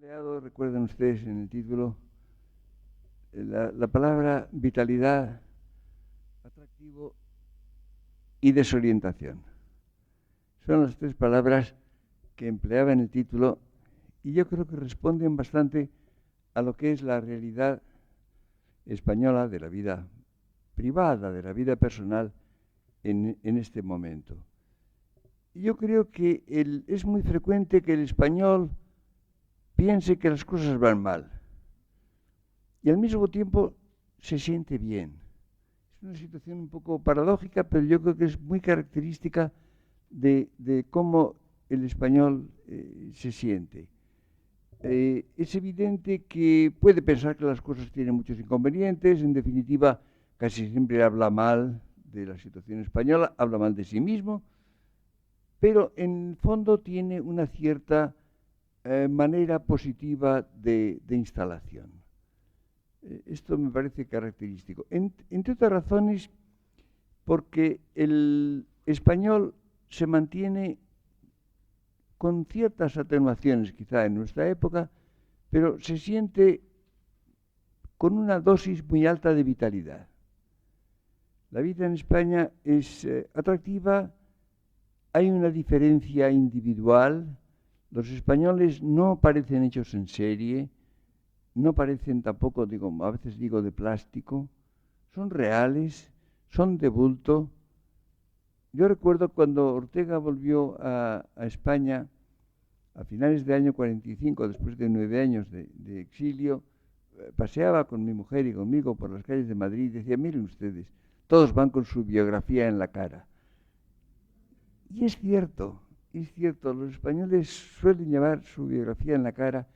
empleado, recuerden ustedes en el título, la palabra vitalidad, atractivo y desorientación. Son las tres palabras que empleaba en el título y yo creo que responden bastante a lo que es la realidad española de la vida privada, de la vida personal en este momento. Yo creo que es muy frecuente que el español piense que las cosas van mal y al mismo tiempo se siente bien. Es una situación un poco paradójica, pero yo creo que es muy característica de cómo el español se siente. Es evidente que puede pensar que las cosas tienen muchos inconvenientes, en definitiva, casi siempre habla mal de la situación española, habla mal de sí mismo, pero en el fondo tiene una cierta manera positiva de instalación. Esto me parece característico. Entre otras razones, porque el español se mantiene con ciertas atenuaciones quizá en nuestra época, pero se siente con una dosis muy alta de vitalidad. La vida en España es atractiva, hay una diferencia individual, los españoles no parecen hechos en serie, no parecen tampoco, a veces digo, de plástico, son reales, son de bulto. Yo recuerdo cuando Ortega volvió a España a finales del año 45, después de 9 años de exilio, paseaba con mi mujer y conmigo por las calles de Madrid y decía, miren ustedes, todos van con su biografía en la cara. Y es cierto, los españoles suelen llevar su biografía en la cara,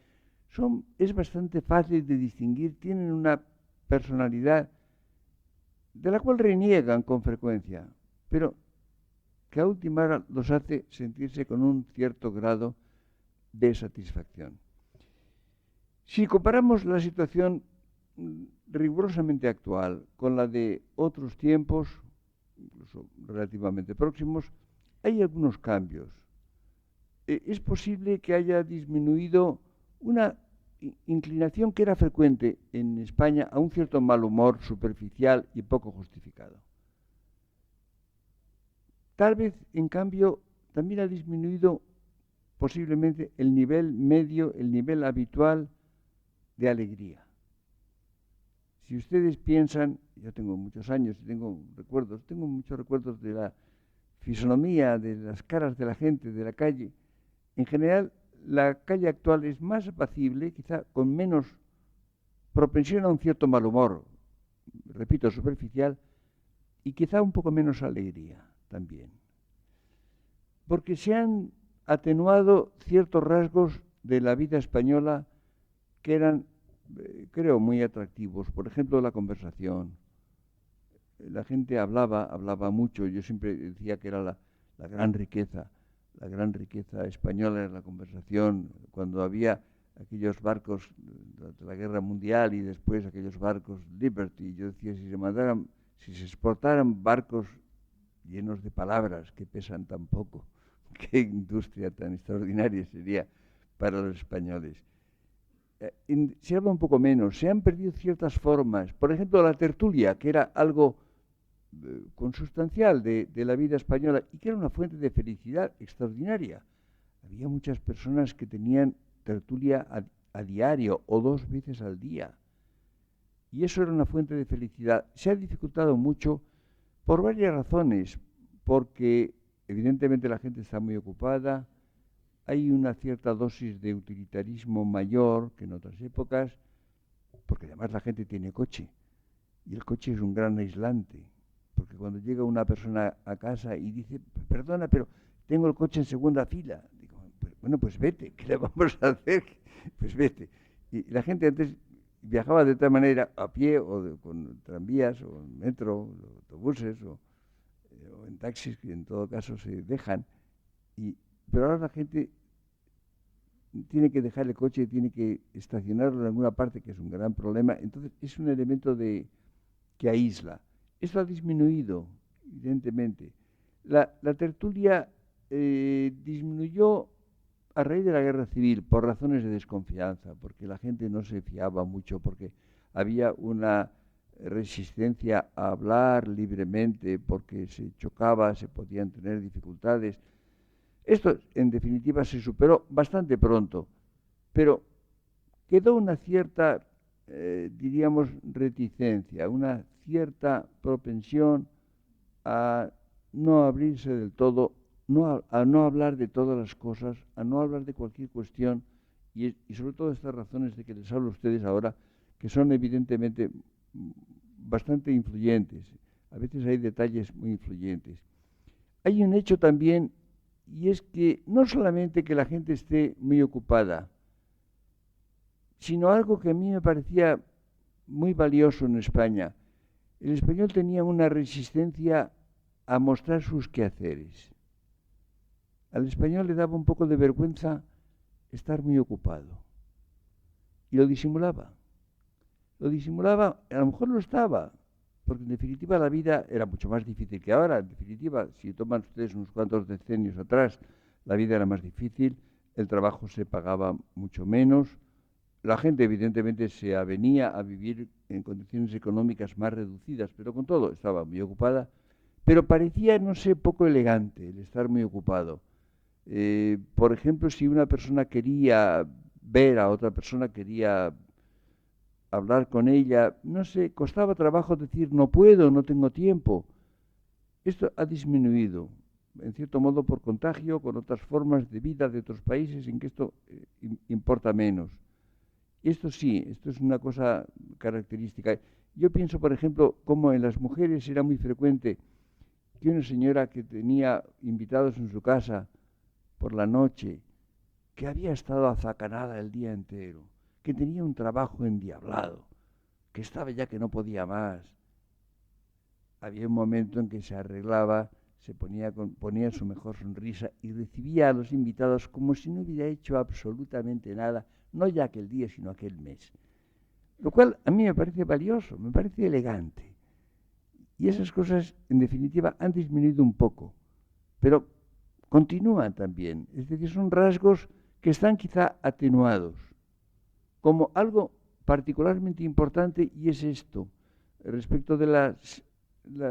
es bastante fácil de distinguir, tienen una personalidad de la cual reniegan con frecuencia, pero que a última hora los hace sentirse con un cierto grado de satisfacción. Si comparamos la situación rigurosamente actual con la de otros tiempos, incluso relativamente próximos, hay algunos cambios. Es posible que haya disminuido una inclinación que era frecuente en España a un cierto mal humor superficial y poco justificado. Tal vez, en cambio, también ha disminuido posiblemente el nivel medio, el nivel habitual de alegría. Si ustedes piensan, yo tengo muchos años y tengo muchos recuerdos de la fisonomía, de las caras de la gente, de la calle. En general, la calle actual es más apacible, quizá con menos propensión a un cierto mal humor, repito, superficial, y quizá un poco menos alegría también. Porque se han atenuado ciertos rasgos de la vida española que eran, creo, muy atractivos. Por ejemplo, la conversación. La gente hablaba mucho. Yo siempre decía que era la gran riqueza española era la conversación. Cuando había aquellos barcos de la Guerra Mundial y después aquellos barcos Liberty, yo decía, si se exportaran barcos llenos de palabras que pesan tan poco, qué industria tan extraordinaria sería para los españoles. Se habla un poco menos, se han perdido ciertas formas. Por ejemplo, la tertulia, que era algo consustancial de la vida española y que era una fuente de felicidad extraordinaria. Había muchas personas que tenían tertulia a diario o 2 veces al día. Y eso era una fuente de felicidad. Se ha dificultado mucho por varias razones, porque evidentemente la gente está muy ocupada, hay una cierta dosis de utilitarismo mayor que en otras épocas, porque además la gente tiene coche, y el coche es un gran aislante, porque cuando llega una persona a casa y dice, perdona, pero tengo el coche en segunda fila, digo, bueno, pues vete, ¿qué le vamos a hacer? Pues vete. Y la gente antes viajaba de otra manera, a pie o con tranvías o en metro, o autobuses o en taxis, que en todo caso se dejan, pero ahora la gente tiene que dejar el coche, tiene que estacionarlo en alguna parte, que es un gran problema. Entonces es un elemento que aísla. Eso ha disminuido, evidentemente. La tertulia disminuyó a raíz de la guerra civil, por razones de desconfianza, porque la gente no se fiaba mucho, porque había una resistencia a hablar libremente, porque se chocaba, se podían tener dificultades. Esto, en definitiva, se superó bastante pronto, pero quedó una cierta, diríamos, reticencia, una cierta propensión a no abrirse del todo, a no hablar de todas las cosas, a no hablar de cualquier cuestión, y sobre todo estas razones de que les hablo a ustedes ahora, que son evidentemente bastante influyentes. A veces hay detalles muy influyentes. Hay un hecho también, y es que no solamente que la gente esté muy ocupada, sino algo que a mí me parecía muy valioso en España. El español tenía una resistencia a mostrar sus quehaceres. Al español le daba un poco de vergüenza estar muy ocupado. Y lo disimulaba. Lo disimulaba, a lo mejor lo estaba, porque en definitiva la vida era mucho más difícil que ahora. En definitiva, si toman ustedes unos cuantos decenios atrás, la vida era más difícil, el trabajo se pagaba mucho menos, la gente evidentemente se avenía a vivir en condiciones económicas más reducidas, pero con todo estaba muy ocupada, pero parecía, no sé, poco elegante el estar muy ocupado. Por ejemplo, si una persona quería ver a otra persona, quería hablar con ella, no sé, costaba trabajo decir no puedo, no tengo tiempo. Esto ha disminuido, en cierto modo por contagio, con otras formas de vida de otros países en que esto importa menos. Esto sí, esto es una cosa característica. Yo pienso, por ejemplo, como en las mujeres era muy frecuente que una señora que tenía invitados en su casa por la noche, que había estado azacanada el día entero, que tenía un trabajo endiablado, que estaba ya que no podía más. Había un momento en que se arreglaba, ponía su mejor sonrisa y recibía a los invitados como si no hubiera hecho absolutamente nada, no ya aquel día, sino aquel mes. Lo cual a mí me parece valioso, me parece elegante. Y esas cosas, en definitiva, han disminuido un poco, pero continúan también. Es decir, son rasgos que están quizá atenuados, como algo particularmente importante, y es esto, respecto de la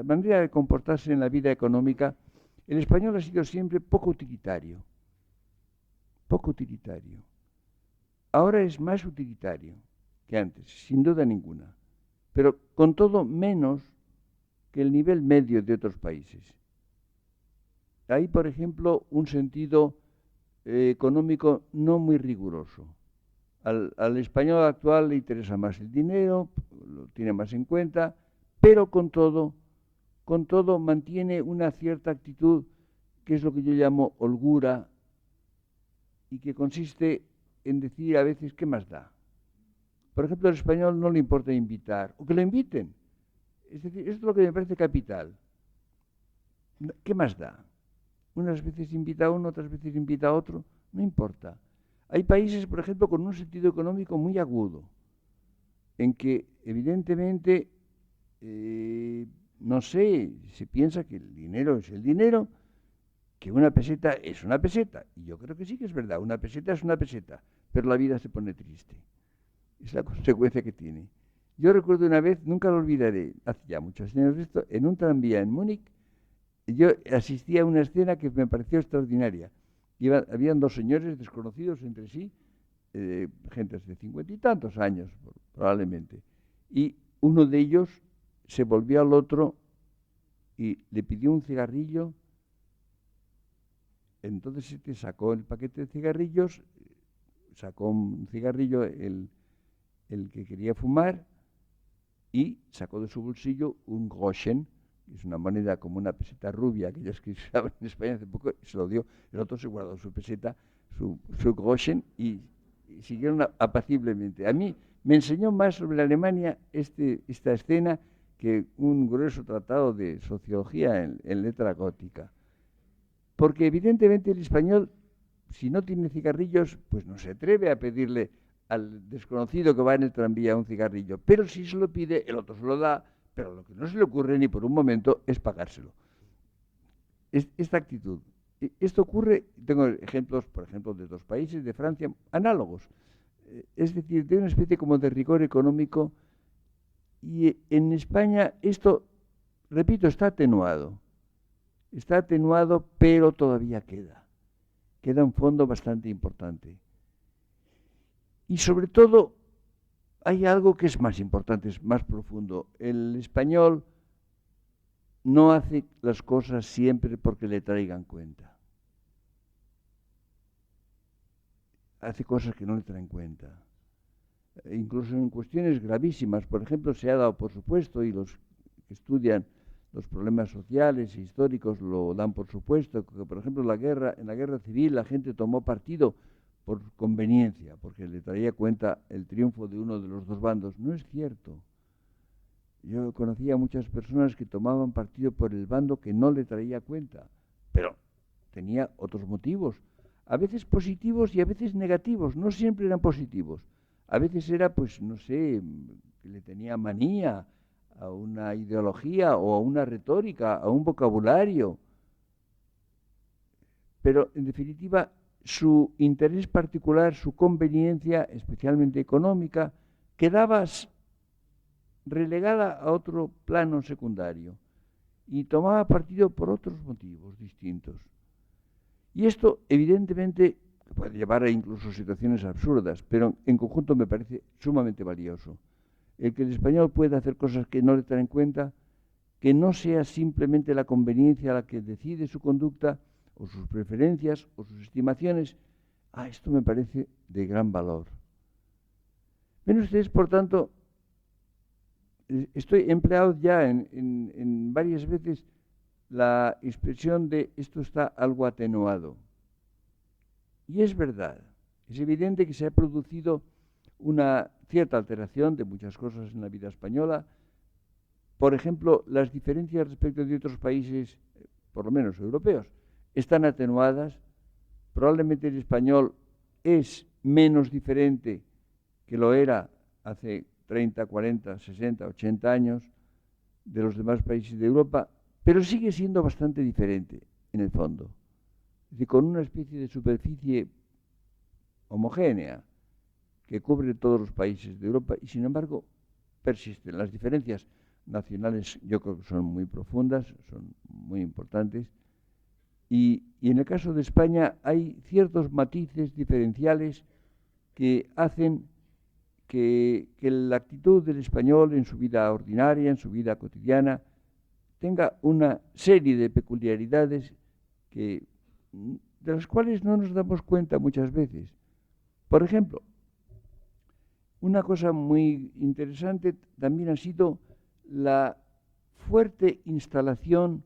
manera de comportarse en la vida económica. El español ha sido siempre poco utilitario, poco utilitario. Ahora es más utilitario que antes, sin duda ninguna, pero con todo menos que el nivel medio de otros países. Hay, por ejemplo, un sentido económico no muy riguroso. Al español actual le interesa más el dinero, lo tiene más en cuenta, pero con todo mantiene una cierta actitud que es lo que yo llamo holgura y que consiste en decir a veces ¿qué más da? Por ejemplo, al español no le importa invitar, o que lo inviten. Es decir, esto es lo que me parece capital. ¿Qué más da? Unas veces invita a uno, otras veces invita a otro, no importa. Hay países, por ejemplo, con un sentido económico muy agudo, en que evidentemente, no sé, se piensa que el dinero es el dinero, que una peseta es una peseta. Y yo creo que sí que es verdad, una peseta es una peseta, pero la vida se pone triste. Es la consecuencia que tiene. Yo recuerdo una vez, nunca lo olvidaré, hace ya muchos años esto, en un tranvía en Múnich, yo asistí a una escena que me pareció extraordinaria. Habían dos señores desconocidos entre sí, gentes de 50 y tantos años, probablemente. Y uno de ellos se volvió al otro y le pidió un cigarrillo. Entonces este sacó el paquete de cigarrillos, sacó un cigarrillo el que quería fumar y sacó de su bolsillo un Groschen, que es una moneda como una peseta rubia, aquellas que se usaban en España hace poco, y se lo dio. El otro se guardó su peseta, su Groschen, y siguieron apaciblemente. A mí me enseñó más sobre Alemania esta escena que un grueso tratado de sociología en letra gótica. Porque evidentemente el español, si no tiene cigarrillos, pues no se atreve a pedirle al desconocido que va en el tranvía un cigarrillo. Pero si se lo pide, el otro se lo da, pero lo que no se le ocurre ni por un momento es pagárselo. Esta actitud Esto ocurre, tengo ejemplos, por ejemplo, de dos países, de Francia, análogos. Es decir, de una especie como de rigor económico. Y en España esto, repito, está atenuado. Está atenuado, pero todavía queda. Queda un fondo bastante importante. Y sobre todo, hay algo que es más importante, es más profundo. El español no hace las cosas siempre porque le traigan cuenta. Hace cosas que no le traen cuenta. Incluso en cuestiones gravísimas. Por ejemplo, se ha dado por supuesto, y los que estudian los problemas sociales e históricos lo dan por supuesto, que por ejemplo en la guerra civil la gente tomó partido por conveniencia, porque le traía cuenta el triunfo de uno de los dos bandos. No es cierto. Yo conocía a muchas personas que tomaban partido por el bando que no le traía cuenta, pero tenía otros motivos, a veces positivos y a veces negativos, no siempre eran positivos. A veces era, pues, no sé, que le tenía manía a una ideología o a una retórica, a un vocabulario. Pero, en definitiva, su interés particular, su conveniencia, especialmente económica, quedaba relegada a otro plano secundario y tomaba partido por otros motivos distintos. Y esto, evidentemente, puede llevar a incluso situaciones absurdas, pero en conjunto me parece sumamente valioso. El que el español pueda hacer cosas que no le traen en cuenta, que no sea simplemente la conveniencia la que decide su conducta, o sus preferencias, o sus estimaciones. Esto me parece de gran valor. Ven ustedes, por tanto, estoy empleado ya en varias veces la expresión de esto está algo atenuado. Y es verdad, es evidente que se ha producido una cierta alteración de muchas cosas en la vida española. Por ejemplo, las diferencias respecto de otros países, por lo menos europeos, están atenuadas. Probablemente el español es menos diferente que lo era hace 30, 40, 60, 80 años de los demás países de Europa, pero sigue siendo bastante diferente en el fondo. Es decir, con una especie de superficie homogénea que cubre todos los países de Europa y sin embargo persisten. Las diferencias nacionales yo creo que son muy profundas, son muy importantes y en el caso de España hay ciertos matices diferenciales que hacen que la actitud del español en su vida ordinaria, en su vida cotidiana, tenga una serie de peculiaridades de las cuales no nos damos cuenta muchas veces. Por ejemplo, una cosa muy interesante también ha sido la fuerte instalación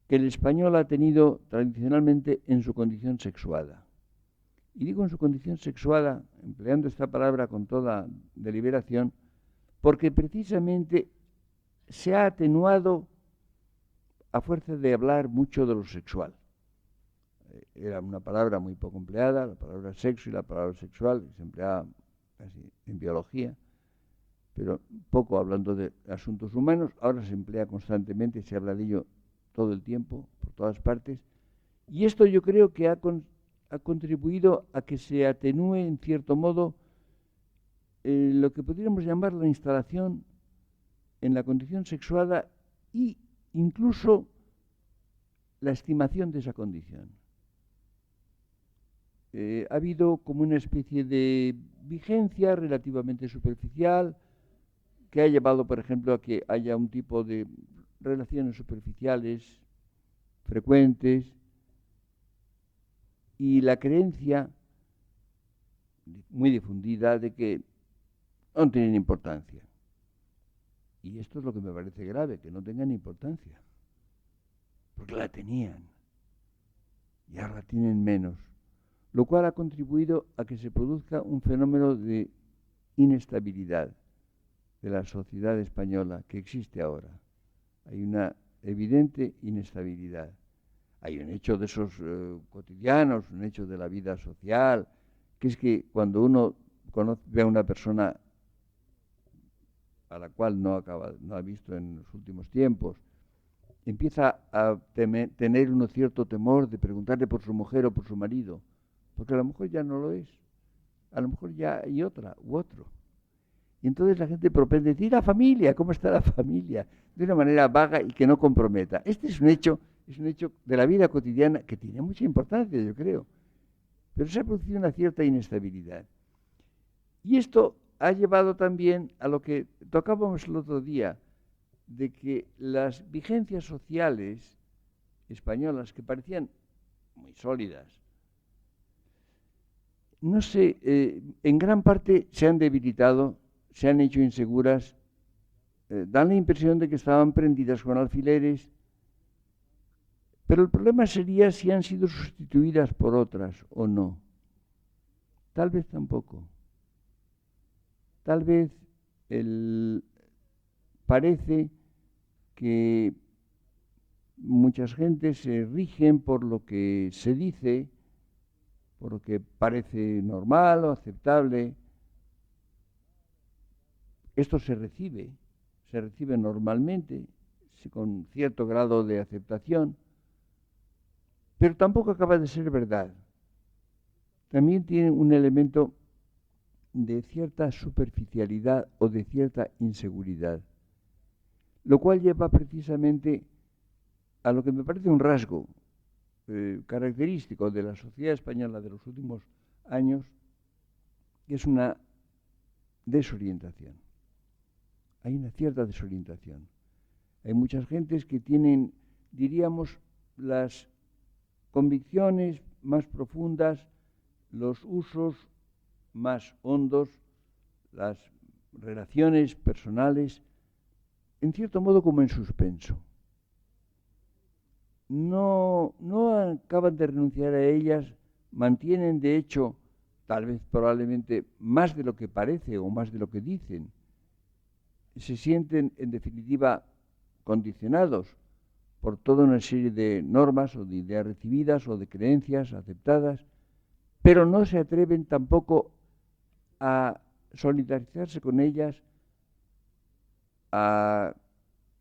que el español ha tenido tradicionalmente en su condición sexuada. Y digo en su condición sexuada, empleando esta palabra con toda deliberación, porque precisamente se ha atenuado a fuerza de hablar mucho de lo sexual. Era una palabra muy poco empleada, la palabra sexo y la palabra sexual, que se empleaba casi en biología, pero poco hablando de asuntos humanos. Ahora se emplea constantemente, se habla de ello todo el tiempo, por todas partes, y esto yo creo que ha contribuido a que se atenúe en cierto modo lo que podríamos llamar la instalación en la condición sexuada e incluso la estimación de esa condición. Ha habido como una especie de vigencia relativamente superficial que ha llevado, por ejemplo, a que haya un tipo de relaciones superficiales frecuentes y la creencia muy difundida de que no tienen importancia. Y esto es lo que me parece grave, que no tengan importancia, porque la tenían y ahora la tienen menos, lo cual ha contribuido a que se produzca un fenómeno de inestabilidad de la sociedad española que existe ahora. Hay una evidente inestabilidad. Hay un hecho de esos cotidianos, un hecho de la vida social, que es que cuando uno ve a una persona a la cual no ha visto en los últimos tiempos empieza a tener uno cierto temor de preguntarle por su mujer o por su marido, porque a lo mejor ya no lo es, a lo mejor ya hay otra u otro. Y entonces la gente propende decir, la familia, ¿cómo está la familia? De una manera vaga y que no comprometa. Este es un hecho de la vida cotidiana que tiene mucha importancia, yo creo. Pero se ha producido una cierta inestabilidad. Y esto ha llevado también a lo que tocábamos el otro día, de que las vigencias sociales españolas, que parecían muy sólidas, no sé, en gran parte se han debilitado, se han hecho inseguras, dan la impresión de que estaban prendidas con alfileres, pero el problema sería si han sido sustituidas por otras o no. Tal vez tampoco. Tal vez parece que muchas gentes se rigen por lo que se dice, por lo que parece normal o aceptable. Esto se recibe normalmente, con cierto grado de aceptación, pero tampoco acaba de ser verdad. También tiene un elemento de cierta superficialidad o de cierta inseguridad, lo cual lleva precisamente a lo que me parece un rasgo característico de la sociedad española de los últimos años, que es una desorientación. Hay una cierta desorientación. Hay muchas gentes que tienen, diríamos, las convicciones más profundas, los usos más hondos, las relaciones personales, en cierto modo como en suspenso. No acaban de renunciar a ellas, mantienen de hecho, tal vez probablemente, más de lo que parece o más de lo que dicen. Se sienten, en definitiva, condicionados por toda una serie de normas o de ideas recibidas o de creencias aceptadas, pero no se atreven tampoco a solidarizarse con ellas, a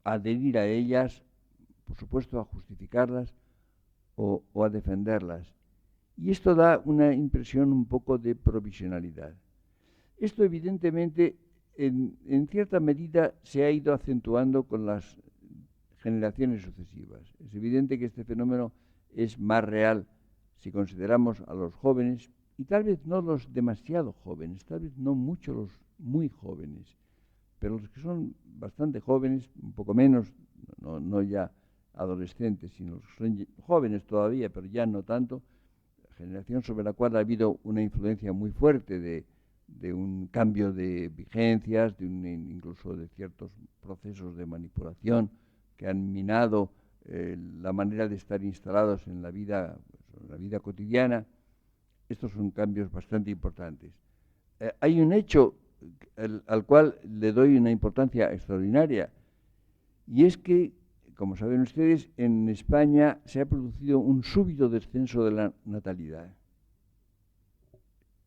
adherir a ellas, por supuesto a justificarlas o a defenderlas. Y esto da una impresión un poco de provisionalidad. Esto evidentemente en cierta medida se ha ido acentuando con las generaciones sucesivas. Es evidente que este fenómeno es más real si consideramos a los jóvenes, y tal vez no los demasiado jóvenes, tal vez no mucho los muy jóvenes, pero los que son bastante jóvenes, un poco menos, no ya adolescentes, sino los que son jóvenes todavía, pero ya no tanto, la generación sobre la cual ha habido una influencia muy fuerte de un cambio de vigencias, incluso de ciertos procesos de manipulación que han minado la manera de estar instalados en la vida cotidiana. Estos son cambios bastante importantes. Hay un hecho al cual le doy una importancia extraordinaria, y es que, como saben ustedes, en España se ha producido un súbito descenso de la natalidad.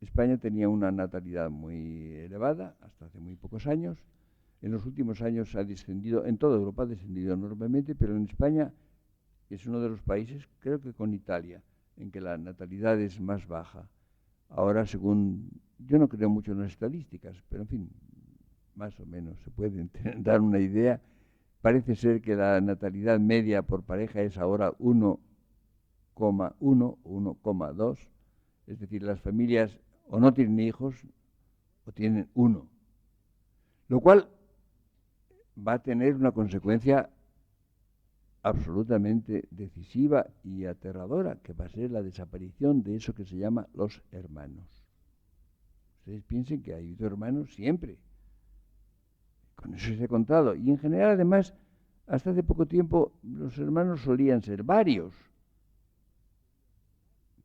España tenía una natalidad muy elevada hasta hace muy pocos años. En los últimos años ha descendido, en toda Europa ha descendido enormemente, pero en España es uno de los países, creo que con Italia, en que la natalidad es más baja. Ahora, según, yo no creo mucho en las estadísticas, pero en fin, más o menos se puede dar una idea. Parece ser que la natalidad media por pareja es ahora 1,1 o 1,2, es decir, las familias o no tienen hijos o tienen uno, lo cual va a tener una consecuencia absolutamente decisiva y aterradora, que va a ser la desaparición de eso que se llama los hermanos. Ustedes piensen que ha habido hermanos siempre. Con eso se ha contado. Y en general, además, hasta hace poco tiempo, los hermanos solían ser varios.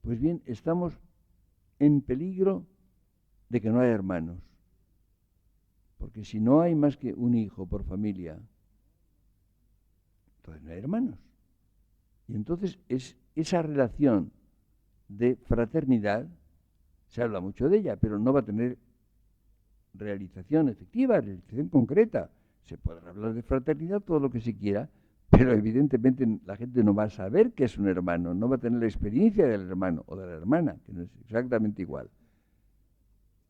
Pues bien, estamos en peligro de que no haya hermanos. Porque si no hay más que un hijo por familia, entonces no hay hermanos. Y entonces esa relación de fraternidad, se habla mucho de ella, pero no va a tener realización efectiva, realización concreta. Se podrá hablar de fraternidad todo lo que se quiera, pero evidentemente la gente no va a saber que es un hermano, no va a tener la experiencia del hermano o de la hermana, que no es exactamente igual.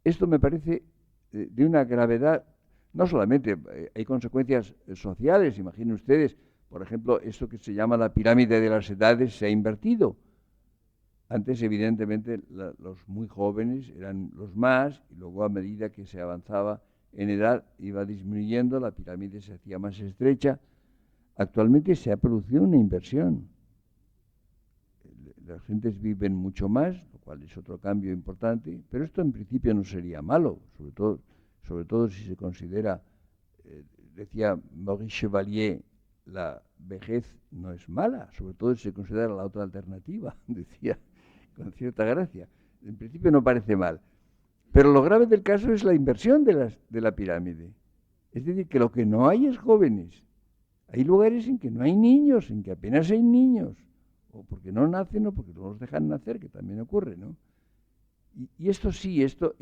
Esto me parece de una gravedad, no solamente hay consecuencias sociales, imaginen ustedes, por ejemplo, eso que se llama la pirámide de las edades se ha invertido. Antes, evidentemente, los muy jóvenes eran los más, y luego a medida que se avanzaba en edad iba disminuyendo, la pirámide se hacía más estrecha. Actualmente se ha producido una inversión. Las gentes viven mucho más, lo cual es otro cambio importante, pero esto en principio no sería malo, sobre todo si se considera, decía Maurice Chevalier, la vejez no es mala, sobre todo si se considera la otra alternativa, decía con cierta gracia. En principio no parece mal, pero lo grave del caso es la inversión de la pirámide. Es decir, que lo que no hay es jóvenes. Hay lugares en que no hay niños, en que apenas hay niños, o porque no nacen o porque no los dejan nacer, que también ocurre, ¿no? Y esto sí, esto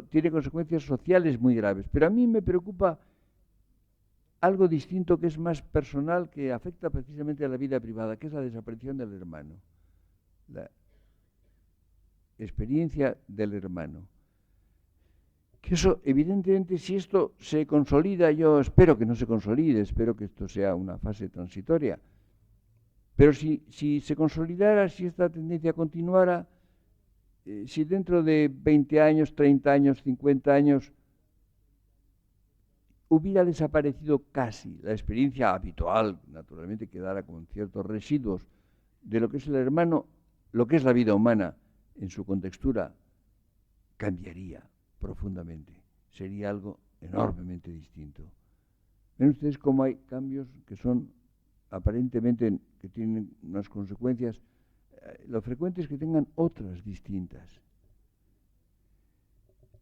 tiene consecuencias sociales muy graves, pero a mí me preocupa algo distinto que es más personal, que afecta precisamente a la vida privada, que es la desaparición del hermano, la experiencia del hermano. Que eso, evidentemente, si esto se consolida, yo espero que no se consolide, espero que esto sea una fase transitoria, pero si se consolidara, si esta tendencia continuara, si dentro de 20 años, 30 años, 50 años, hubiera desaparecido casi la experiencia habitual, naturalmente quedara con ciertos residuos de lo que es el hermano, lo que es la vida humana en su contextura, cambiaría profundamente. Sería algo enormemente distinto. Ven ustedes cómo hay cambios que son aparentemente, que tienen unas consecuencias, lo frecuente es que tengan otras distintas.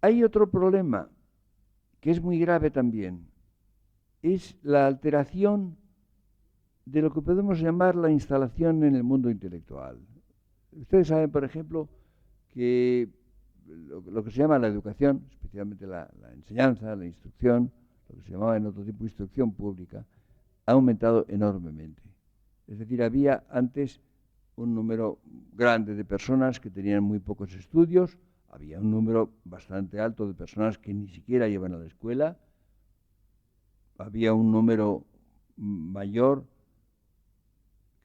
Hay otro problema que es muy grave también, es la alteración de lo que podemos llamar la instalación en el mundo intelectual. Ustedes saben, por ejemplo, que lo que se llama la educación, especialmente la enseñanza, la instrucción, lo que se llamaba en otro tiempo instrucción pública, ha aumentado enormemente. Es decir, había antes un número grande de personas que tenían muy pocos estudios, había un número bastante alto de personas que ni siquiera iban a la escuela, había un número mayor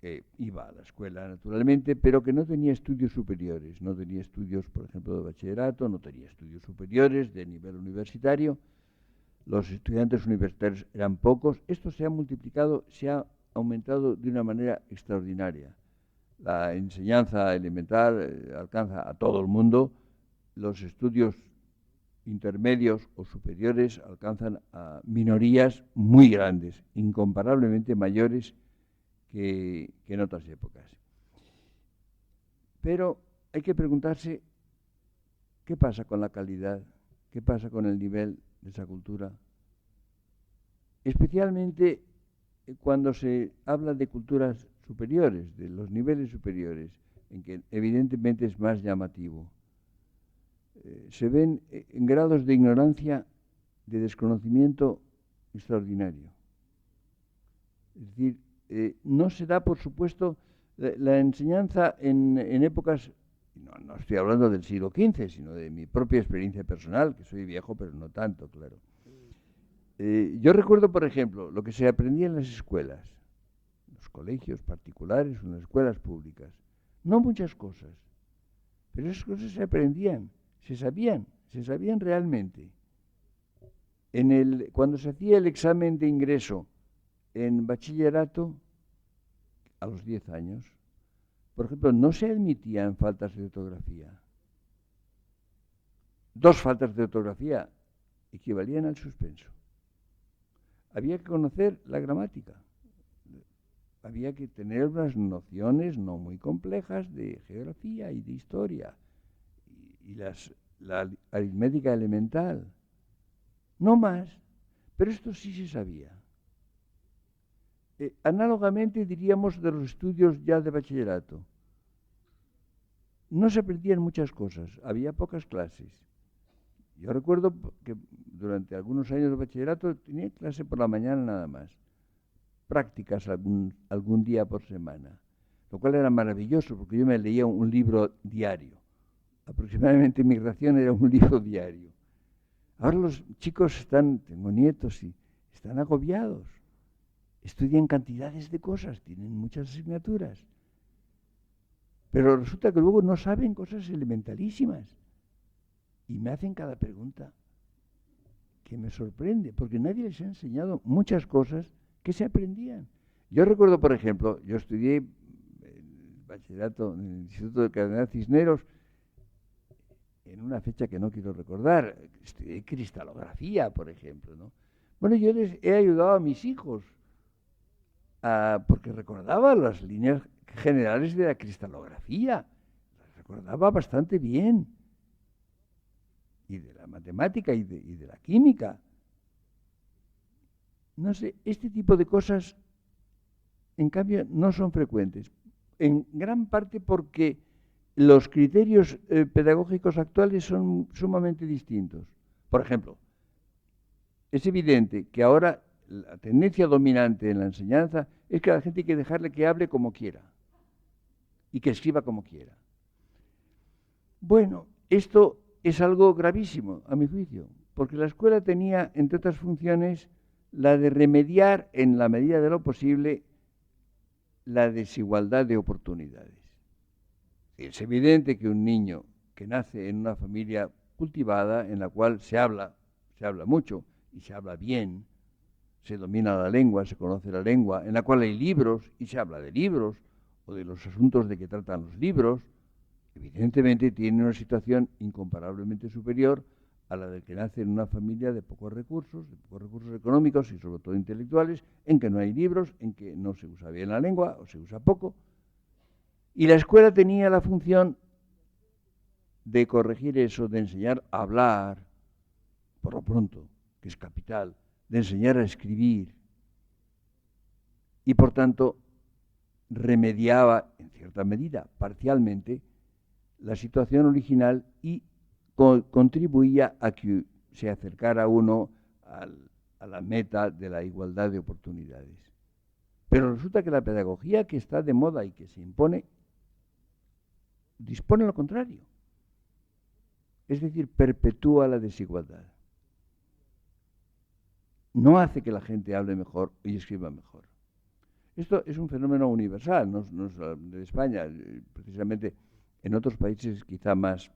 que iba a la escuela naturalmente, pero que no tenía estudios superiores, no tenía estudios, por ejemplo, de bachillerato, no tenía estudios superiores de nivel universitario. Los estudiantes universitarios eran pocos. Esto se ha multiplicado, se ha aumentado de una manera extraordinaria. La enseñanza elemental alcanza a todo el mundo. Los estudios intermedios o superiores alcanzan a minorías muy grandes, incomparablemente mayores que en otras épocas. Pero hay que preguntarse qué pasa con la calidad, qué pasa con el nivel de esa cultura, especialmente cuando se habla de culturas superiores, de los niveles superiores, en que evidentemente es más llamativo. Se ven en grados de ignorancia, de desconocimiento extraordinario. Es decir, no se da, por supuesto, la enseñanza en épocas, no estoy hablando del siglo XV, sino de mi propia experiencia personal, que soy viejo, pero no tanto, claro. Yo recuerdo, por ejemplo, lo que se aprendía en las escuelas, en los colegios particulares o en las escuelas públicas. No muchas cosas, pero esas cosas se aprendían, se sabían realmente. Cuando se hacía el examen de ingreso en bachillerato, a los 10 años, por ejemplo, no se admitían faltas de ortografía. 2 faltas de ortografía equivalían al suspenso. Había que conocer la gramática. Había que tener unas nociones no muy complejas de geografía y de historia y la aritmética elemental. No más, pero esto sí se sabía. Análogamente diríamos de los estudios ya de bachillerato. No se aprendían muchas cosas, había pocas clases. Yo recuerdo que durante algunos años de bachillerato tenía clase por la mañana nada más. prácticas algún día por semana, lo cual era maravilloso porque yo me leía un libro diario. Aproximadamente Migración era un libro diario. Ahora los chicos tengo nietos y están agobiados. Estudian cantidades de cosas, tienen muchas asignaturas. Pero resulta que luego no saben cosas elementalísimas. Y me hacen cada pregunta que me sorprende, porque nadie les ha enseñado muchas cosas que se aprendían. Yo recuerdo, por ejemplo, yo estudié el bachillerato en el Instituto de Cardenal Cisneros en una fecha que no quiero recordar. Estudié cristalografía, por ejemplo, ¿no? Bueno, yo les he ayudado a mis hijos porque recordaba las líneas generales de la cristalografía, las recordaba bastante bien, y de la matemática y de la química. No sé, este tipo de cosas, en cambio, no son frecuentes, en gran parte porque los criterios pedagógicos actuales son sumamente distintos. Por ejemplo, es evidente que ahora la tendencia dominante en la enseñanza es que a la gente hay que dejarle que hable como quiera y que escriba como quiera. Bueno, esto es algo gravísimo, a mi juicio, porque la escuela tenía, entre otras funciones, la de remediar, en la medida de lo posible, la desigualdad de oportunidades. Es evidente que un niño que nace en una familia cultivada, en la cual se habla mucho y se habla bien, se domina la lengua, se conoce la lengua, en la cual hay libros y se habla de libros o de los asuntos de que tratan los libros, evidentemente tiene una situación incomparablemente superior a la del que nace en una familia de pocos recursos económicos y sobre todo intelectuales, en que no hay libros, en que no se usa bien la lengua o se usa poco. Y la escuela tenía la función de corregir eso, de enseñar a hablar, por lo pronto, que es capital, de enseñar a escribir. Y por tanto, remediaba, en cierta medida, parcialmente, la situación original y contribuía a que se acercara uno a la meta de la igualdad de oportunidades. Pero resulta que la pedagogía que está de moda y que se impone, dispone lo contrario. Es decir, perpetúa la desigualdad. No hace que la gente hable mejor y escriba mejor. Esto es un fenómeno universal, no es de España, precisamente en otros países quizá más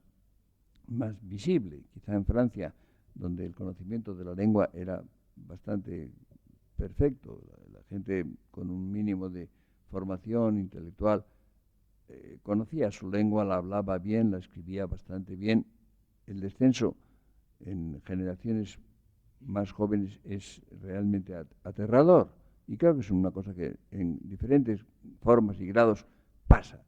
visible, quizá en Francia, donde el conocimiento de la lengua era bastante perfecto, la gente con un mínimo de formación intelectual conocía su lengua, la hablaba bien, la escribía bastante bien. El descenso en generaciones más jóvenes es realmente aterrador. Y creo que es una cosa que en diferentes formas y grados pasa,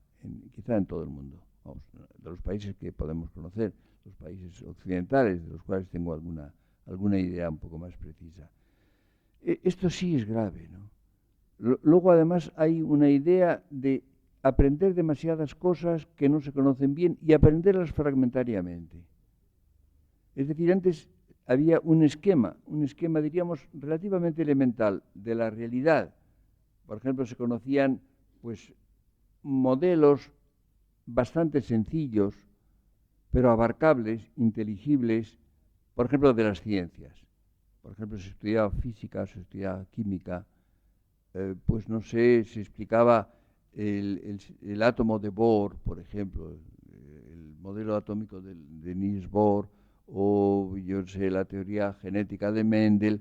quizá en todo el mundo. Vamos, de los países que podemos conocer, los países occidentales, de los cuales tengo alguna idea un poco más precisa. Esto sí es grave, ¿no? Luego, además, hay una idea de aprender demasiadas cosas que no se conocen bien y aprenderlas fragmentariamente. Es decir, antes había un esquema, diríamos, relativamente elemental de la realidad. Por ejemplo, se conocían pues modelos bastante sencillos, pero abarcables, inteligibles, por ejemplo, de las ciencias. Por ejemplo, se estudiaba física, se estudiaba química, pues no sé, se explicaba el átomo de Bohr, por ejemplo, el modelo atómico de Niels Bohr, o yo sé, la teoría genética de Mendel,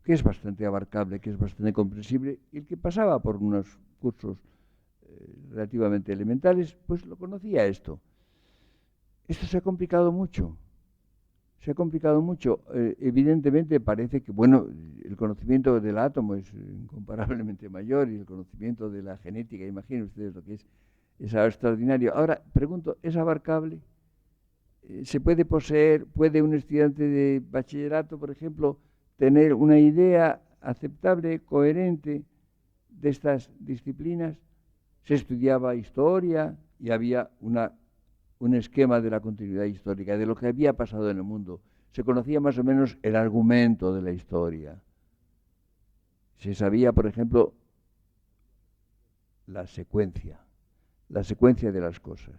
que es bastante abarcable, que es bastante comprensible, y el que pasaba por unos cursos relativamente elementales, pues lo conocía esto. Esto se ha complicado mucho. Evidentemente parece que, bueno, el conocimiento del átomo es incomparablemente mayor y el conocimiento de la genética, imaginen ustedes lo que es extraordinario. Ahora, pregunto, ¿es abarcable? ¿Se puede poseer, puede un estudiante de bachillerato, por ejemplo, tener una idea aceptable, coherente de estas disciplinas? Se estudiaba historia y había un esquema de la continuidad histórica, de lo que había pasado en el mundo. Se conocía más o menos el argumento de la historia. se sabía, por ejemplo, la secuencia de las cosas.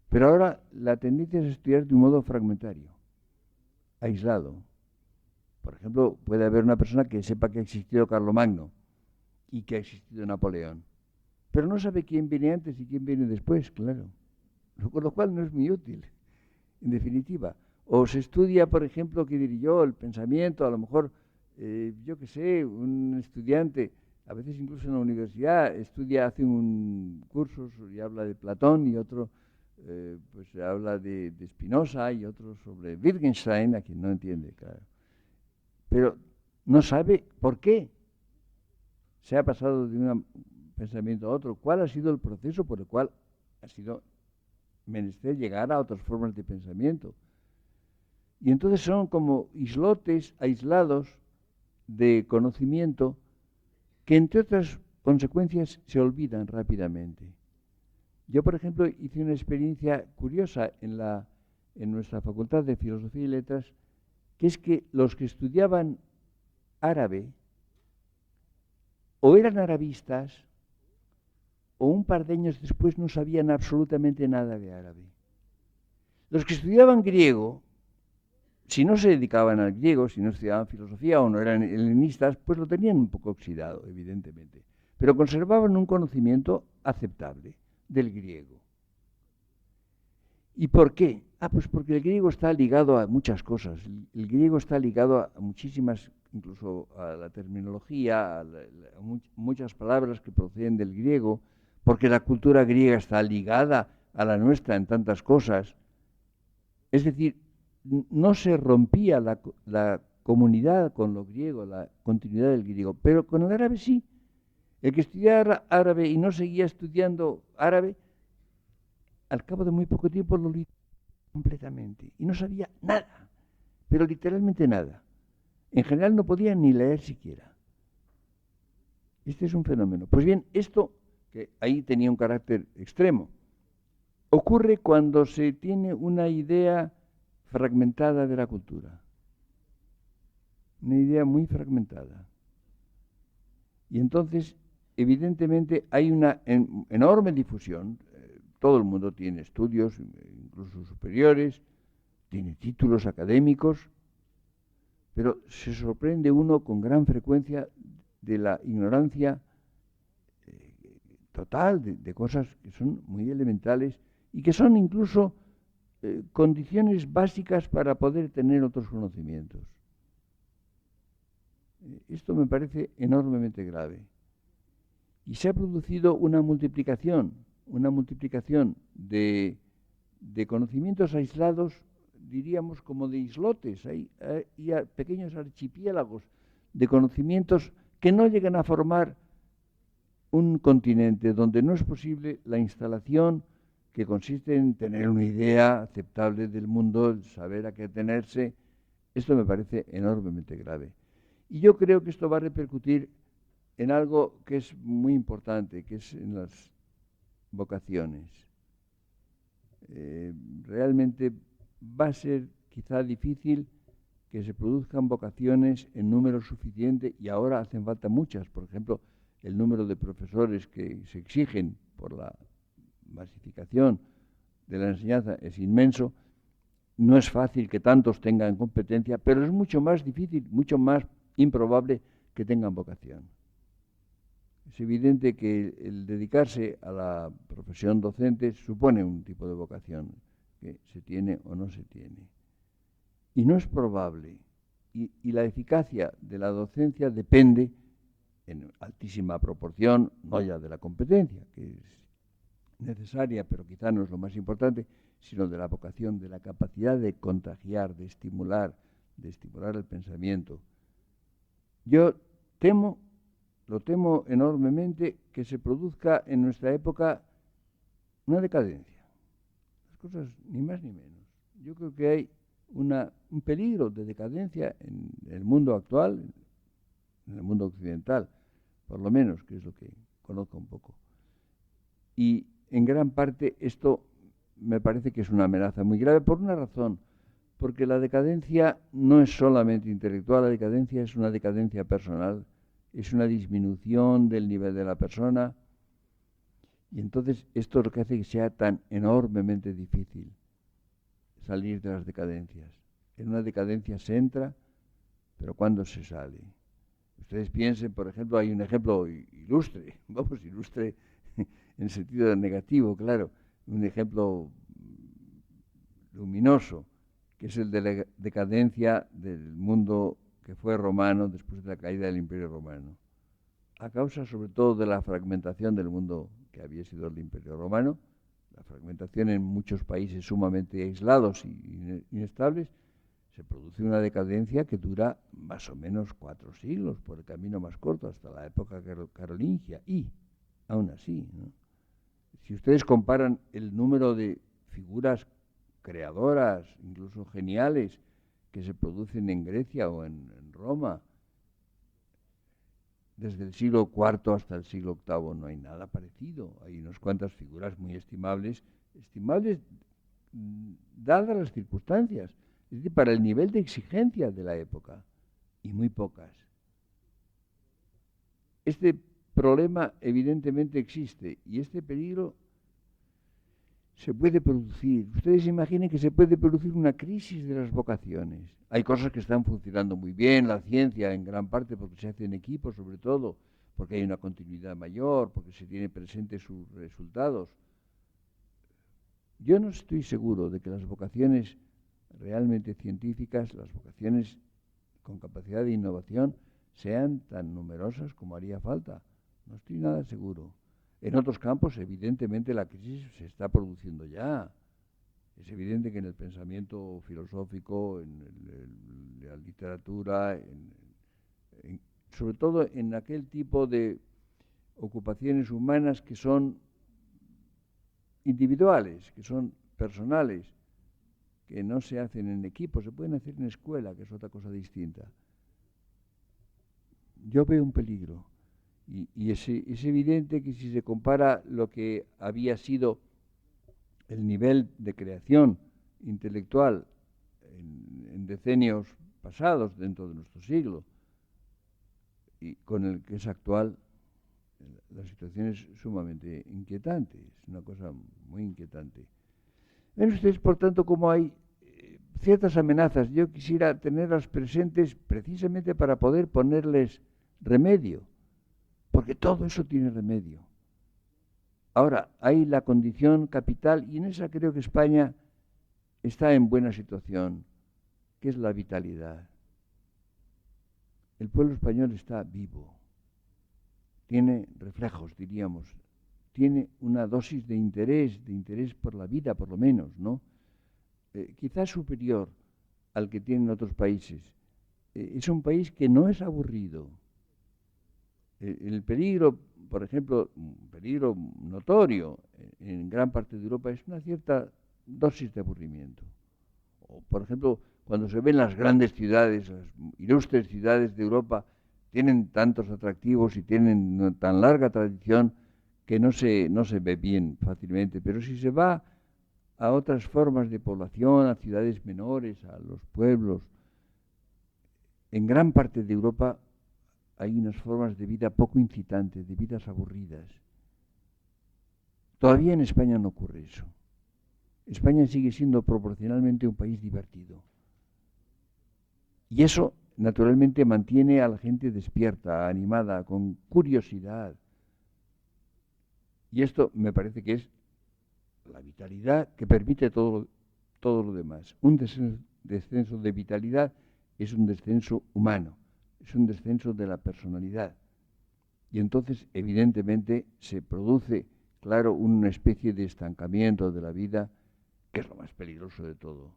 Pero ahora la tendencia es estudiar de un modo fragmentario, aislado. Por ejemplo, puede haber una persona que sepa que ha existido Carlomagno y que ha existido Napoleón, pero no sabe quién viene antes y quién viene después, claro. Con lo cual no es muy útil, en definitiva. O se estudia, por ejemplo, ¿qué diré yo? El pensamiento, a lo mejor, yo qué sé, un estudiante, a veces incluso en la universidad, hace un curso y habla de Platón y otro pues habla de Spinoza y otro sobre Wittgenstein, a quien no entiende, claro. Pero no sabe por qué se ha pasado de un pensamiento a otro, cuál ha sido el proceso por el cual ha sido menester llegar a otras formas de pensamiento. Y entonces son como islotes aislados de conocimiento que, entre otras consecuencias, se olvidan rápidamente. Yo, por ejemplo, hice una experiencia curiosa en nuestra Facultad de Filosofía y Letras, que es que los que estudiaban árabe o eran arabistas o un par de años después no sabían absolutamente nada de árabe. Los que estudiaban griego, si no se dedicaban al griego, si no estudiaban filosofía o no eran helenistas, pues lo tenían un poco oxidado, evidentemente. Pero conservaban un conocimiento aceptable del griego. ¿Y por qué? Pues porque el griego está ligado a muchas cosas. El griego está ligado a muchísimas, incluso a la terminología, a muchas palabras que proceden del griego, porque la cultura griega está ligada a la nuestra en tantas cosas. Es decir, no se rompía la comunidad con lo griego, la continuidad del griego, pero con el árabe sí. El que estudiara árabe y no seguía estudiando árabe, al cabo de muy poco tiempo lo olvidó completamente y no sabía nada, pero literalmente nada. En general no podía ni leer siquiera. Este es un fenómeno. Pues bien, esto, que ahí tenía un carácter extremo, ocurre cuando se tiene una idea fragmentada de la cultura. Una idea muy fragmentada. Y entonces, evidentemente, hay una enorme difusión. Todo el mundo tiene estudios, incluso superiores, tiene títulos académicos, pero se sorprende uno con gran frecuencia de la ignorancia total de cosas que son muy elementales y que son incluso condiciones básicas para poder tener otros conocimientos. Esto me parece enormemente grave. Y se ha producido una multiplicación de conocimientos aislados, diríamos como de islotes, hay pequeños archipiélagos de conocimientos que no llegan a formar un continente donde no es posible la instalación que consiste en tener una idea aceptable del mundo, saber a qué atenerse. Esto me parece enormemente grave. Y yo creo que esto va a repercutir en algo que es muy importante, que es en las vocaciones. Realmente va a ser quizá difícil que se produzcan vocaciones en número suficiente y ahora hacen falta muchas. Por ejemplo, el número de profesores que se exigen por la masificación de la enseñanza es inmenso. No es fácil que tantos tengan competencia, pero es mucho más difícil, mucho más improbable que tengan vocación. Es evidente que el dedicarse a la profesión docente supone un tipo de vocación que se tiene o no se tiene. Y no es probable. Y la eficacia de la docencia depende, en altísima proporción, no ya de la competencia, que es necesaria, pero quizá no es lo más importante, sino de la vocación, de la capacidad de contagiar, de estimular el pensamiento. Yo lo temo enormemente que se produzca en nuestra época una decadencia. Las cosas ni más ni menos. Yo creo que hay un peligro de decadencia en el mundo actual, en el mundo occidental, por lo menos, que es lo que conozco un poco. Y en gran parte esto me parece que es una amenaza muy grave por una razón, porque la decadencia no es solamente intelectual, la decadencia es una decadencia personal es una disminución del nivel de la persona. Y entonces esto es lo que hace que sea tan enormemente difícil salir de las decadencias. En una decadencia se entra, pero ¿cuándo se sale? Ustedes piensen, por ejemplo, hay un ejemplo ilustre, vamos, ilustre en sentido negativo, claro, un ejemplo luminoso, que es el de la decadencia del mundo que fue romano después de la caída del Imperio Romano, a causa sobre todo de la fragmentación del mundo que había sido el Imperio Romano, la fragmentación en muchos países sumamente aislados y inestables. Se produce una decadencia que dura más o menos 4 siglos, por el camino más corto, hasta la época carolingia. Y, aún así, ¿no? Si ustedes comparan el número de figuras creadoras, incluso geniales, que se producen en Grecia o en Roma, desde el siglo IV hasta el siglo VIII no hay nada parecido. Hay unas cuantas figuras muy estimables dadas las circunstancias, es decir, para el nivel de exigencia de la época, y muy pocas. Este problema evidentemente existe y este peligro se puede producir. Ustedes imaginen que se puede producir una crisis de las vocaciones. Hay cosas que están funcionando muy bien, la ciencia en gran parte porque se hace en equipo, sobre todo, porque hay una continuidad mayor, porque se tiene presente sus resultados. Yo no estoy seguro de que las vocaciones realmente científicas, las vocaciones con capacidad de innovación, sean tan numerosas como haría falta. No estoy nada seguro. En otros campos, evidentemente, la crisis se está produciendo ya. Es evidente que en el pensamiento filosófico, en la literatura, sobre todo en aquel tipo de ocupaciones humanas que son individuales, que son personales, que no se hacen en equipo, se pueden hacer en escuela, que es otra cosa distinta. Yo veo un peligro. Y es evidente que si se compara lo que había sido el nivel de creación intelectual en decenios pasados dentro de nuestro siglo y con el que es actual, la situación es sumamente inquietante, es una cosa muy inquietante. Ven ustedes, por tanto, cómo hay ciertas amenazas. Yo quisiera tenerlas presentes precisamente para poder ponerles remedio, porque todo eso tiene remedio. Ahora, hay la condición capital, y en esa creo que España está en buena situación, que es la vitalidad. El pueblo español está vivo, tiene reflejos, diríamos, tiene una dosis de interés por la vida, por lo menos, ¿no? Quizás superior al que tienen otros países. Es un país que no es aburrido. El peligro, por ejemplo, un peligro notorio en gran parte de Europa es una cierta dosis de aburrimiento. O, por ejemplo, cuando se ven las grandes ciudades, las ilustres ciudades de Europa, tienen tantos atractivos y tienen una tan larga tradición que no se ve bien fácilmente. Pero si se va a otras formas de población, a ciudades menores, a los pueblos, en gran parte de Europa hay unas formas de vida poco incitantes, de vidas aburridas. Todavía en España no ocurre eso. España sigue siendo proporcionalmente un país divertido. Y eso, naturalmente, mantiene a la gente despierta, animada, con curiosidad. Y esto me parece que es la vitalidad que permite todo lo demás. Un descenso de vitalidad es un descenso humano, es un descenso de la personalidad. Y entonces, evidentemente, se produce, claro, una especie de estancamiento de la vida, que es lo más peligroso de todo.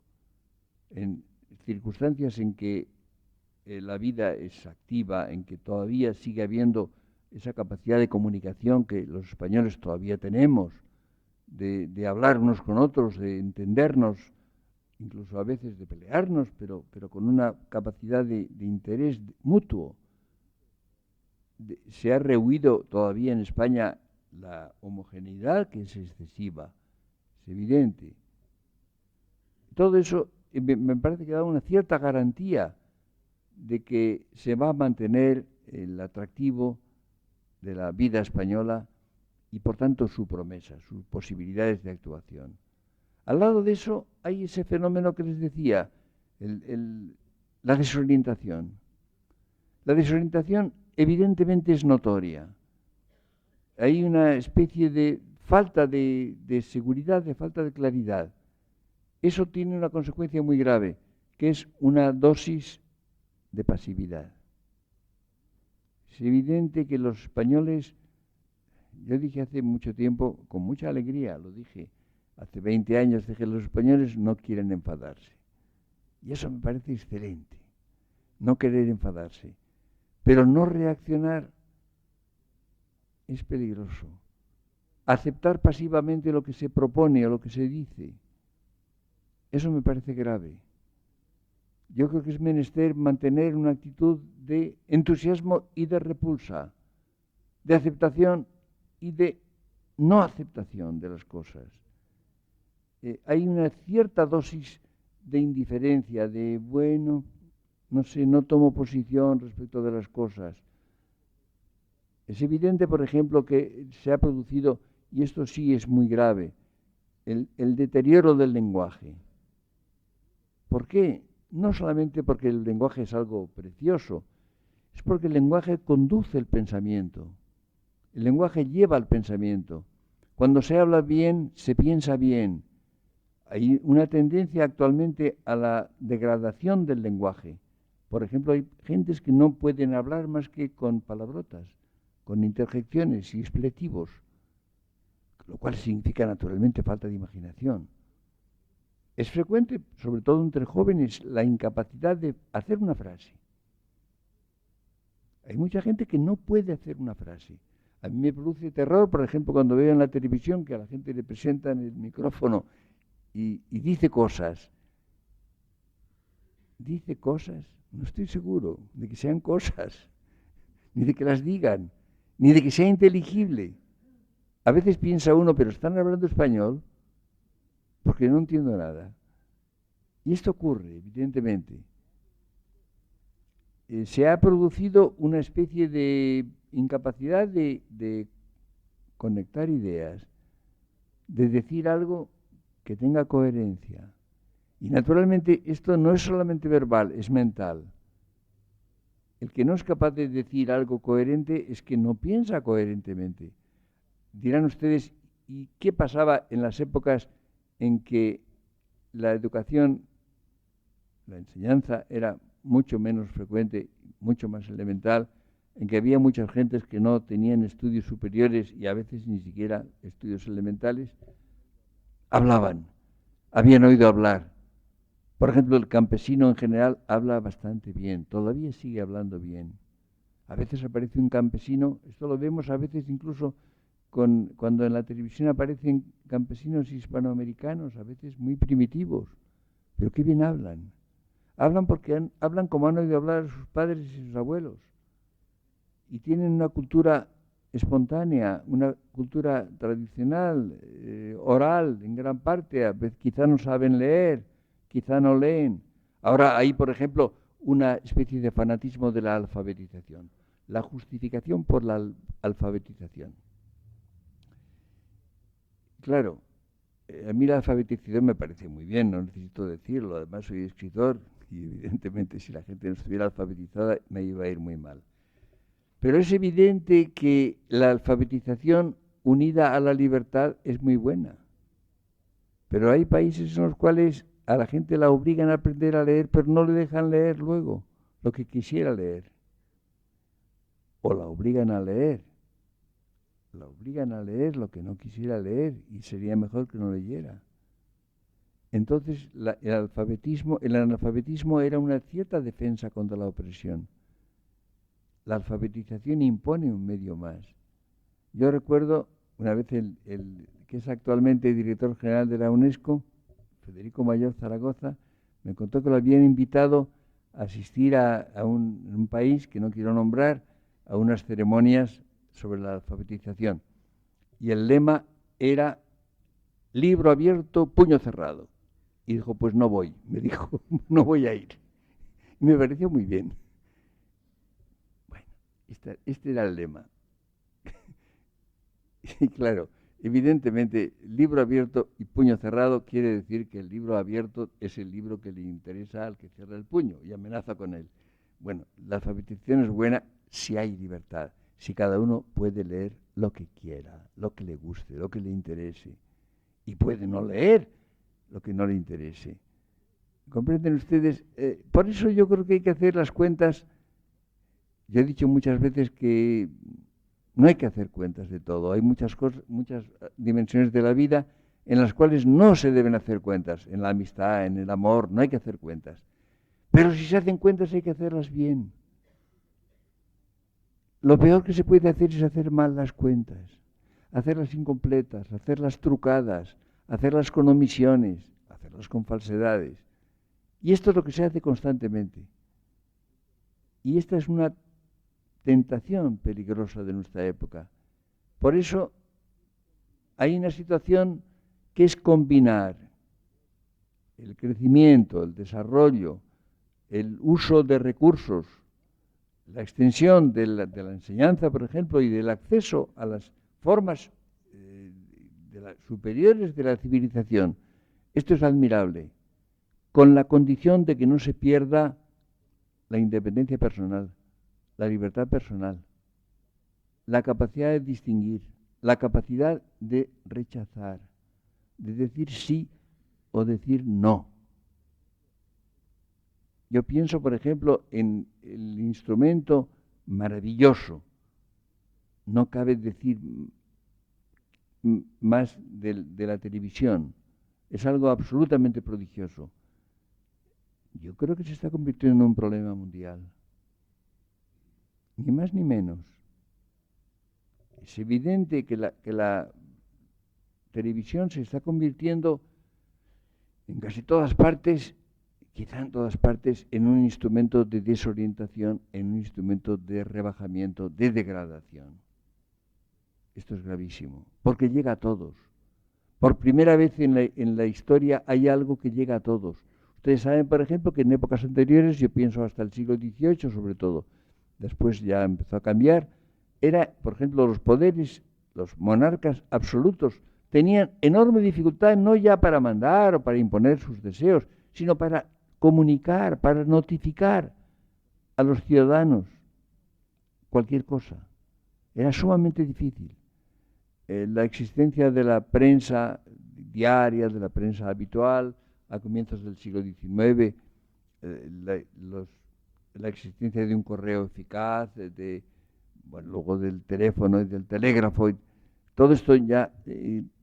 En circunstancias en que la vida es activa, en que todavía sigue habiendo esa capacidad de comunicación que los españoles todavía tenemos, de hablar unos con otros, de entendernos, incluso a veces de pelearnos, pero con una capacidad de interés mutuo. Se ha rehuido todavía en España la homogeneidad, que es excesiva, es evidente. Todo eso me parece que da una cierta garantía de que se va a mantener el atractivo de la vida española y por tanto su promesa, sus posibilidades de actuación. Al lado de eso hay ese fenómeno que les decía, la desorientación. La desorientación evidentemente es notoria. Hay una especie de falta de seguridad, de falta de claridad. Eso tiene una consecuencia muy grave, que es una dosis de pasividad. Es evidente que los españoles, yo dije hace mucho tiempo, con mucha alegría, lo dije, hace 20 años dije, los españoles no quieren enfadarse. Y eso me parece excelente, no querer enfadarse. Pero no reaccionar es peligroso. Aceptar pasivamente lo que se propone o lo que se dice, eso me parece grave. Yo creo que es menester mantener una actitud de entusiasmo y de repulsa, de aceptación y de no aceptación de las cosas. Hay una cierta dosis de indiferencia, de, bueno, no sé, no tomo posición respecto de las cosas. Es evidente, por ejemplo, que se ha producido, y esto sí es muy grave, el deterioro del lenguaje. ¿Por qué? No solamente porque el lenguaje es algo precioso, es porque el lenguaje conduce el pensamiento. El lenguaje lleva al pensamiento. Cuando se habla bien, se piensa bien. Hay una tendencia actualmente a la degradación del lenguaje. Por ejemplo, hay gentes que no pueden hablar más que con palabrotas, con interjecciones y expletivos, lo cual significa naturalmente falta de imaginación. Es frecuente, sobre todo entre jóvenes, la incapacidad de hacer una frase. Hay mucha gente que no puede hacer una frase. A mí me produce terror, por ejemplo, cuando veo en la televisión que a la gente le presentan el micrófono y dice cosas. Dice cosas, no estoy seguro de que sean cosas, ni de que las digan, ni de que sea inteligible. A veces piensa uno, pero están hablando español, porque no entiendo nada. Y esto ocurre, evidentemente. Se ha producido una especie de incapacidad de conectar ideas, de decir algo que tenga coherencia. Y naturalmente esto no es solamente verbal, es mental. El que no es capaz de decir algo coherente es que no piensa coherentemente. Dirán ustedes, ¿y qué pasaba en las épocas en que la educación, la enseñanza era mucho menos frecuente, mucho más elemental, en que había muchas gentes que no tenían estudios superiores y a veces ni siquiera estudios elementales? Hablaban, habían oído hablar. Por ejemplo, el campesino en general habla bastante bien, todavía sigue hablando bien. A veces aparece un campesino, esto lo vemos a veces incluso cuando en la televisión aparecen campesinos hispanoamericanos, a veces muy primitivos, pero qué bien hablan. Hablan porque hablan como han oído hablar a sus padres y sus abuelos. Y tienen una cultura espontánea, una cultura tradicional, oral, en gran parte. A veces quizá no saben leer, quizá no leen. Ahora hay, por ejemplo, una especie de fanatismo de la alfabetización. La justificación por la alfabetización. Claro, a mí la alfabetización me parece muy bien, no necesito decirlo. Además soy escritor y evidentemente si la gente no estuviera alfabetizada me iba a ir muy mal. Pero es evidente que la alfabetización unida a la libertad es muy buena. Pero hay países en los cuales a la gente la obligan a aprender a leer, pero no le dejan leer luego lo que quisiera leer. O la obligan a leer. La obligan a leer lo que no quisiera leer y sería mejor que no leyera. Entonces el analfabetismo era una cierta defensa contra la opresión. La alfabetización impone un medio más. Yo recuerdo una vez el que es actualmente director general de la UNESCO, Federico Mayor Zaragoza, me contó que lo habían invitado a asistir a un país que no quiero nombrar, a unas ceremonias sobre la alfabetización. Y el lema era libro abierto, puño cerrado. Y dijo, pues no voy, me dijo, no voy a ir. Y me pareció muy bien. Bueno, Este era el lema. Y claro, evidentemente, libro abierto y puño cerrado quiere decir que el libro abierto es el libro que le interesa al que cierra el puño y amenaza con él. Bueno, la alfabetización es buena si hay libertad, si cada uno puede leer lo que quiera, lo que le guste, lo que le interese, y puede no leer lo que no le interese. ¿Comprenden ustedes? Por eso yo creo que hay que hacer las cuentas. Yo he dicho muchas veces que no hay que hacer cuentas de todo. Hay muchas cosas, muchas dimensiones de la vida en las cuales no se deben hacer cuentas. En la amistad, en el amor, no hay que hacer cuentas. Pero si se hacen cuentas hay que hacerlas bien. Lo peor que se puede hacer es hacer mal las cuentas, hacerlas incompletas, hacerlas trucadas, hacerlas con omisiones, hacerlas con falsedades. Y esto es lo que se hace constantemente. Y esta es una tentación peligrosa de nuestra época. Por eso hay una situación que es combinar el crecimiento, el desarrollo, el uso de recursos, la extensión de la enseñanza, por ejemplo, y del acceso a las formas superiores de la civilización. Esto es admirable, con la condición de que no se pierda la independencia personal, la libertad personal, la capacidad de distinguir, la capacidad de rechazar, de decir sí o decir no. Yo pienso, por ejemplo, en el instrumento maravilloso, no cabe decir más de la televisión, es algo absolutamente prodigioso. Yo creo que se está convirtiendo en un problema mundial, ni más ni menos. Es evidente que la televisión se está convirtiendo en casi todas partes, quizá en todas partes, en un instrumento de desorientación, en un instrumento de rebajamiento, de degradación. Esto es gravísimo, porque llega a todos. Por primera vez en la historia hay algo que llega a todos. Ustedes saben, por ejemplo, que en épocas anteriores, yo pienso hasta el siglo XVIII sobre todo, después ya empezó a cambiar, era, por ejemplo, los poderes, los monarcas absolutos, tenían enorme dificultad no ya para mandar o para imponer sus deseos, sino para comunicar, para notificar a los ciudadanos cualquier cosa. Era sumamente difícil. La existencia de la prensa diaria, de la prensa habitual, a comienzos del siglo XIX, la existencia de un correo eficaz, luego del teléfono y del telégrafo, todo esto ya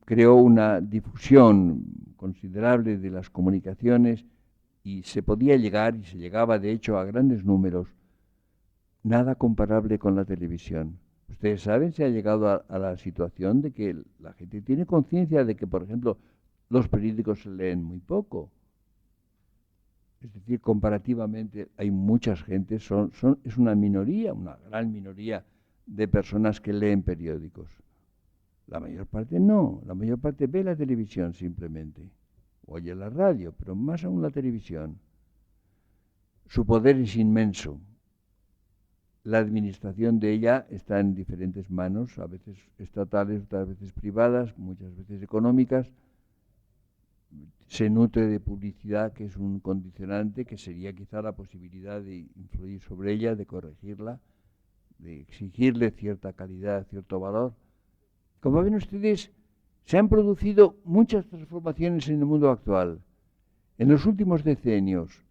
creó una difusión considerable de las comunicaciones y se podía llegar, y se llegaba de hecho a grandes números, nada comparable con la televisión. Ustedes saben, se ha llegado a la situación de que la gente tiene conciencia de que, por ejemplo, los periódicos se leen muy poco. Es decir, comparativamente hay muchas gentes, es una minoría, una gran minoría de personas que leen periódicos. La mayor parte no, la mayor parte ve la televisión simplemente, oye la radio, pero más aún la televisión. Su poder es inmenso. La administración de ella está en diferentes manos, a veces estatales, otras veces privadas, muchas veces económicas. Se nutre de publicidad, que es un condicionante, que sería quizá la posibilidad de influir sobre ella, de corregirla, de exigirle cierta calidad, cierto valor. Como ven ustedes, se han producido muchas transformaciones en el mundo actual. En los últimos decenios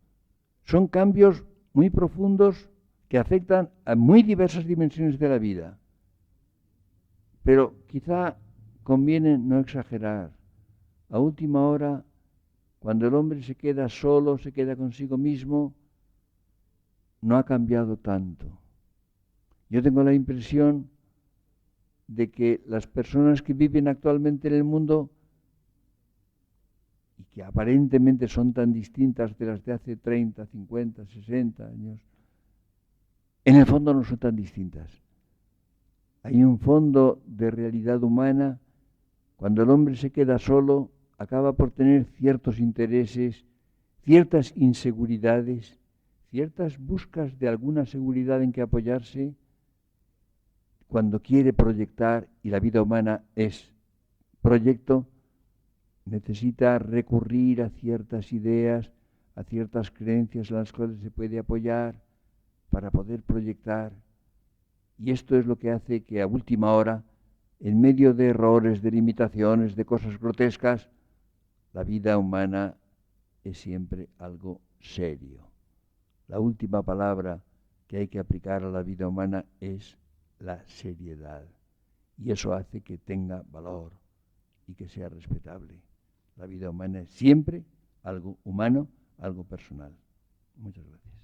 son cambios muy profundos que afectan a muy diversas dimensiones de la vida. Pero quizá conviene no exagerar. A última hora, cuando el hombre se queda solo, se queda consigo mismo, no ha cambiado tanto. Yo tengo la impresión de que las personas que viven actualmente en el mundo y que aparentemente son tan distintas de las de hace 30, 50, 60 años, en el fondo no son tan distintas. Hay un fondo de realidad humana. Cuando el hombre se queda solo, acaba por tener ciertos intereses, ciertas inseguridades, ciertas buscas de alguna seguridad en que apoyarse, cuando quiere proyectar, y la vida humana es proyecto, necesita recurrir a ciertas ideas, a ciertas creencias en las cuales se puede apoyar para poder proyectar. Y esto es lo que hace que a última hora, en medio de errores, de limitaciones, de cosas grotescas, la vida humana es siempre algo serio. La última palabra que hay que aplicar a la vida humana es la seriedad. Y eso hace que tenga valor y que sea respetable. La vida humana es siempre algo humano, algo personal. Muchas gracias.